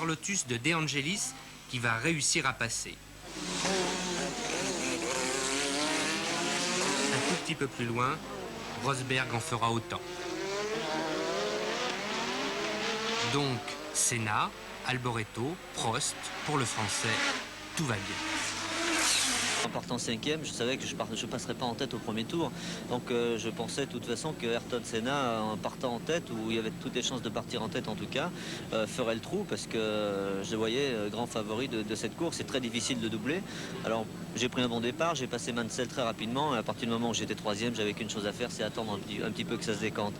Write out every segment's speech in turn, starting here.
Jaguar Lotus de De Angelis qui va réussir à passer. Un tout petit peu plus loin, Rosberg en fera autant. Donc, Senna, Alboreto, Prost, pour le Français, tout va bien. En partant 5e, je savais que je ne passerais pas en tête au premier tour. Donc je pensais de toute façon que Ayrton Senna, en partant en tête, où il y avait toutes les chances de partir en tête en tout cas, ferait le trou parce que je le voyais grand favori de cette course. C'est très difficile de doubler. Alors j'ai pris un bon départ, j'ai passé Mansell très rapidement. Et à partir du moment où j'étais 3e, j'avais qu'une chose à faire, c'est attendre un petit peu que ça se décante.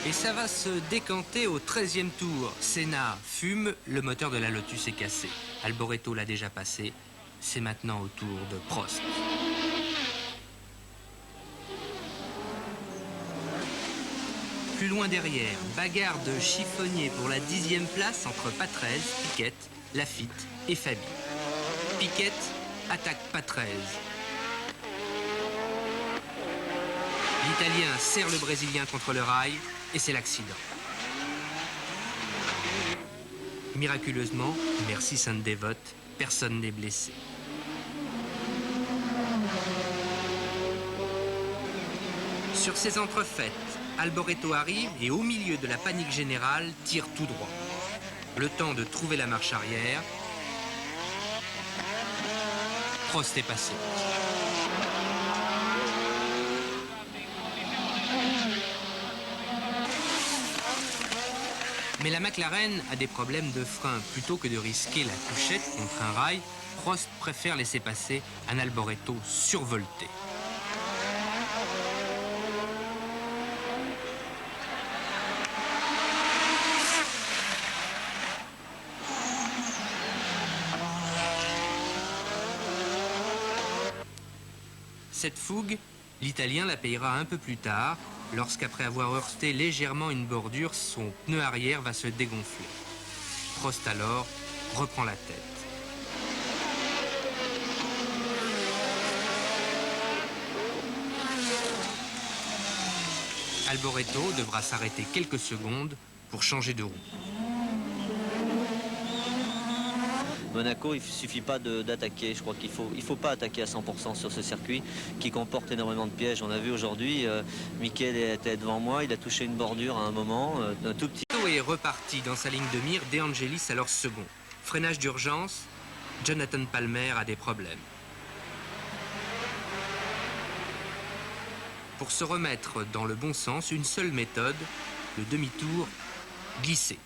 Et ça va se décanter au 13e tour. Senna fume, le moteur de la Lotus est cassé. Alboreto l'a déjà passé. C'est maintenant au tour de Prost. Plus loin derrière, bagarre de chiffonnier pour la 10e place entre Patrese, Piquet, Lafitte et Fabi. Piquet attaque Patrese. L'Italien serre le Brésilien contre le rail et c'est l'accident. Miraculeusement, merci Sainte Dévote, personne n'est blessé. Sur ces entrefaites, Alboreto arrive et au milieu de la panique générale, tire tout droit. Le temps de trouver la marche arrière. Prost est passé. Mais la McLaren a des problèmes de frein. Plutôt que de risquer la touchette contre un rail, Prost préfère laisser passer un Alboreto survolté. Cette fougue, l'Italien la payera un peu plus tard, lorsqu'après avoir heurté légèrement une bordure, son pneu arrière va se dégonfler. Prost alors reprend la tête. Alboreto devra s'arrêter quelques secondes pour changer de roue. Monaco, il ne suffit pas d'attaquer. Je crois qu'il faut pas attaquer à 100% sur ce circuit qui comporte énormément de pièges. On a vu aujourd'hui, Mikel était devant moi, il a touché une bordure à un moment, un tout petit... Est reparti dans sa ligne de mire, De Angelis alors second. Freinage d'urgence, Jonathan Palmer a des problèmes. Pour se remettre dans le bon sens, une seule méthode, le demi-tour glissé.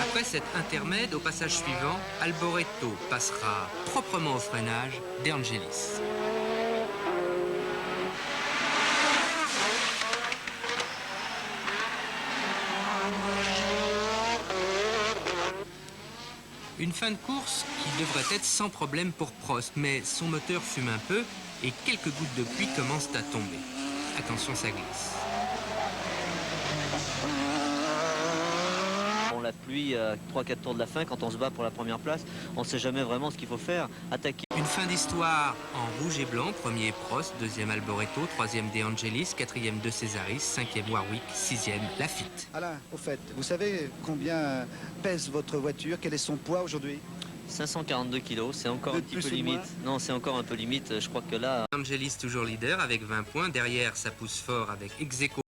Après cet intermède, au passage suivant, Alboreto passera proprement au freinage De Angelis. Une fin de course qui devrait être sans problème pour Prost, mais son moteur fume un peu et quelques gouttes de pluie commencent à tomber. Attention, ça glisse. La pluie à 3-4 tours de la fin, quand on se bat pour la première place, on ne sait jamais vraiment ce qu'il faut faire. Attaquer. Une fin d'histoire en rouge et blanc. Premier Prost, deuxième Alboreto, troisième De Angelis, quatrième De Cesaris, cinquième Warwick, sixième Lafitte. Alain, au fait, vous savez combien pèse votre voiture? Quel est son poids aujourd'hui? 542 kilos, c'est encore un petit peu limite. Non, c'est encore un peu limite. Je crois que là... Angelis toujours leader avec 20 points. Derrière, ça pousse fort avec ex aequo